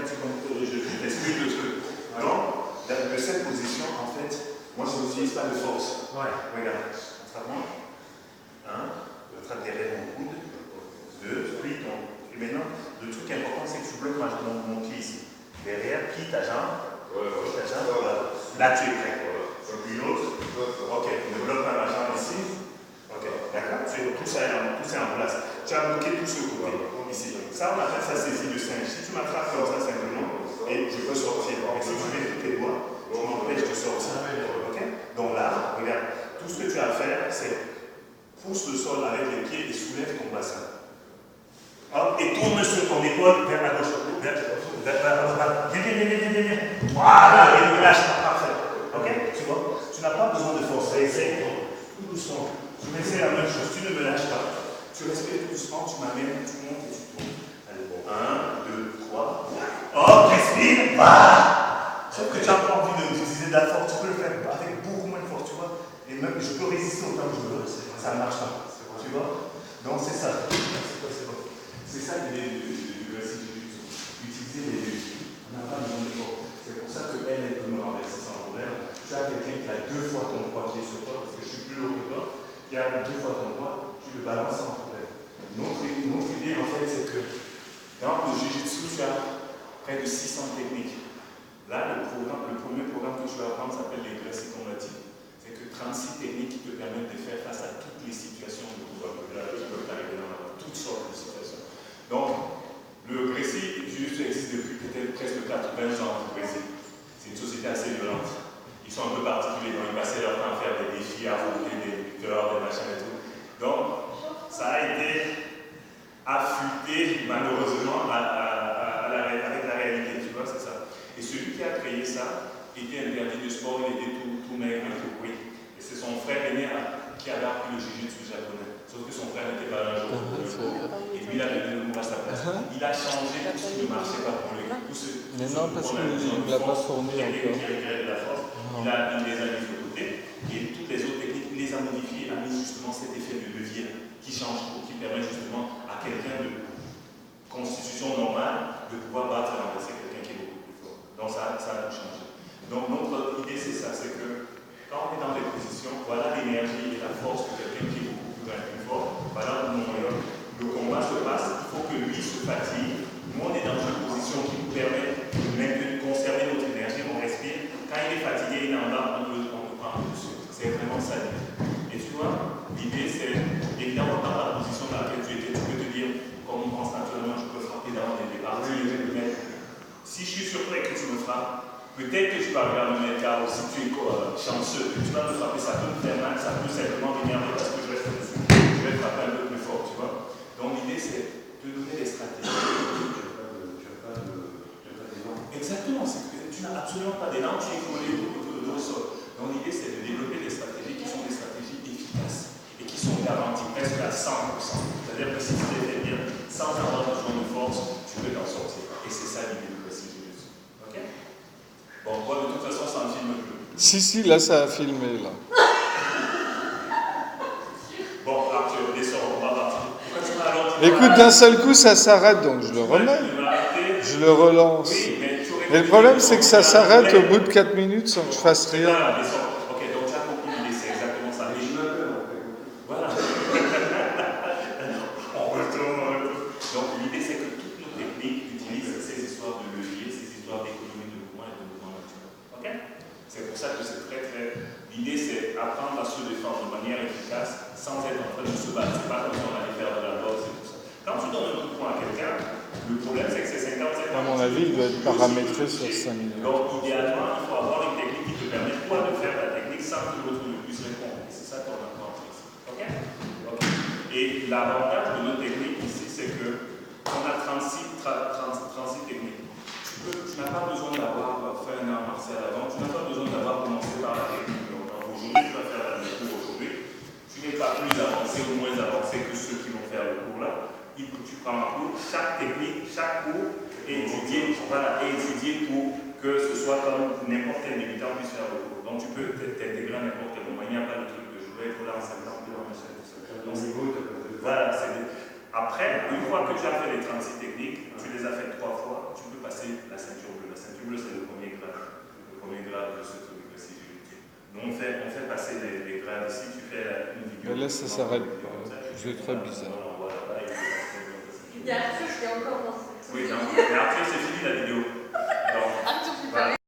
secondes, je t'explique le truc. Donc, de cette position, en fait, moi je n'utilise pas de force. Ouais. Regarde, attrape-moi. 1, attrape derrière mon coude. 2, plie ton. Et maintenant, le truc important, c'est que tu bloques mon pied ici. Derrière, plie ta jambe. Plie ta jambe. Voilà. Là, tu es prêt. Une autre. Ok, ne bloque pas ma jambe ici. Ok, d'accord. Tout ça est en place. Tu as bloqué tout ce côté. Ici. Ça, on appelle ça saisie de singe. Si tu m'attrapes comme ça simplement, et je peux sortir. Et si tu mets tous tes doigts, tu m'empêches de sortir. Ok? Donc là, regarde, tout ce que tu as à faire, c'est pousse le sol avec les pieds et soulève ton bassin. Hop, et tourne sur ton épaule vers la gauche. Viens. Voilà, et relâche pas, parfait. Ok? Tu vois? Tu n'as pas besoin de force. Essaye tout doucement. Je vais essayer la même chose. Tu ne me lâches pas. Tu respires tout doucement, tu m'amènes, tu montes et tu tournes. Allez, bon. 1, 2, 3. Hop, respire. Voilà. Sauf que tu n'as pas envie d'utiliser de la force. Tu peux le faire avec beaucoup moins de force, tu vois. Et même, je peux résister autant que je veux. Ça ne marche pas. Tu vois? Donc, c'est ça. C'est ça l'idée du récit. Utiliser les leviers. On n'a pas besoin de force. C'est pour ça qu'elle peut me renverser sans problème. Tu as quelqu'un qui a 2 fois ton poids qui est sur toi, parce que je suis plus haut que toi, qui a 2 fois ton poids, tu le balances sans problème. Notre idée, en fait, c'est que dans le Jiu-Jitsu, tu as près de 600 techniques. Là, le premier programme que je vais apprendre s'appelle les Grécies combatives. C'est que 36 techniques qui te permettent de faire face à toutes les situations de pouvoir qui peuvent arriver dans toutes sortes de situations. Donc, le Grécie Jiu-Jitsu existe depuis peut-être presque 80 ans au Brésil. C'est une société assez violente. Ils sont un peu particuliers, donc ils passaient leur temps à faire des défis, à affronter des lutteurs, des machins et tout. Donc, ça a été affûté malheureusement avec la réalité, tu vois, c'est ça. Et celui qui a créé ça était interdit de sport, il était tout maigre et tout, oui. Et c'est son frère aîné qui avait appris le jiu-jitsu japonais. Sauf que son frère n'était pas un jour et lui, il a donné le mot à sa place. Il a changé tout ce qui ne marchait pas pour lui. Mais non, parce qu'il ne l'a pas fourni encore. Il les a mis de côté et toutes les autres techniques, il les a modifiées, a mis justement cet effet de levier qui change tout, qui permet justement à quelqu'un de constitution normale de pouvoir battre et renverser quelqu'un qui est beaucoup plus fort. Donc ça a tout changé. Donc notre idée c'est ça, c'est que quand on est dans des positions, voilà l'énergie et la force de quelqu'un qui est beaucoup plus fort. Voilà où le combat se passe, il faut que lui se fatigue. Nous on est dans une position qui nous permet de conserver notre énergie, on respire. Quand il est fatigué, il est en bas, on peut prendre dessus. C'est vraiment ça l'idée. Et tu vois, l'idée c'est, évidemment, dans la position dans laquelle tu étais, tu peux te dire, comme on pense naturellement, je peux frapper dans des parties, mais si je suis surpris que tu me frappes, peut-être que je peux arriver à me mettre KO si tu es chanceux, que tu vas me frapper, ça peut me faire mal, ça peut simplement m'énerver parce que je vais frapper un peu plus fort, tu vois. Donc l'idée c'est de donner des stratégies. Exactement, tu n'as absolument pas d'élan, tu es collé au sol. Donc l'idée c'est de développer des stratégies qui sont des stratégies efficaces et qui sont garanties presque à 100%. C'est-à-dire que si tu les fais bien, sans avoir besoin de force, tu peux t'en sortir. Et c'est ça l'idée du récit Jiu-Jitsu. Ok? Bon, moi de toute façon ça ne filme plus. Si, là ça a filmé là. Bon, Arthur, descends, on va partir. Écoute, d'un seul coup ça s'arrête, donc je le remets. Je le relance. Mais le problème, c'est que ça s'arrête au bout de 4 minutes sans que je fasse rien. Ok, donc tu as compris l'idée, c'est exactement ça. Mais je me voilà. On retourne. Donc l'idée, c'est que toutes nos techniques utilisent ces histoires de levier, ces histoires d'économie de mouvement et de mouvement naturel. Ok? C'est pour ça que c'est très. L'idée, c'est apprendre à se défendre de manière efficace sans être en train de se battre. C'est pas comme si on allait faire de la boxe et tout ça. Quand tu donnes un coup de poing à quelqu'un, le problème, c'est que c'est 50. À mon avis, il doit être paramétré sur 5 minutes. Donc, idéalement, il faut avoir une technique qui te permet, toi, de faire la technique sans que l'autre ne puisse répondre. Et c'est ça qu'on apprend ici. Ok? Et l'avantage de nos techniques ici, c'est qu'on a 36 techniques. Tu n'as pas besoin d'avoir fait un art martial avant, tu n'as pas besoin d'avoir commencé par la technique. Aujourd'hui, tu vas faire le cours aujourd'hui. Tu n'es pas plus avancé ou moins avancé que ceux qui vont faire le cours là. Tu prends un cours, chaque technique, chaque cours est étudié, pour que ce soit comme n'importe quel débutant puisse faire le cours. Donc tu peux t'intégrer à n'importe quel moment. Il n'y a pas de truc de jouer, il faut là en septembre, en machin, tout ça. Donc voilà, Après, une fois que tu as fait les 36 techniques, tu les as fait 3 fois, tu peux passer la ceinture bleue. La ceinture bleue, c'est le premier grade. Le premier grade de ce truc, si je veux dire. Donc on fait passer les grades ici, tu fais une vidéo. Mais là, ça s'arrête pas. C'est très bizarre. Il y a Arthur qui est encore dans ce... Oui, non, mais Arthur, c'est fini la vidéo.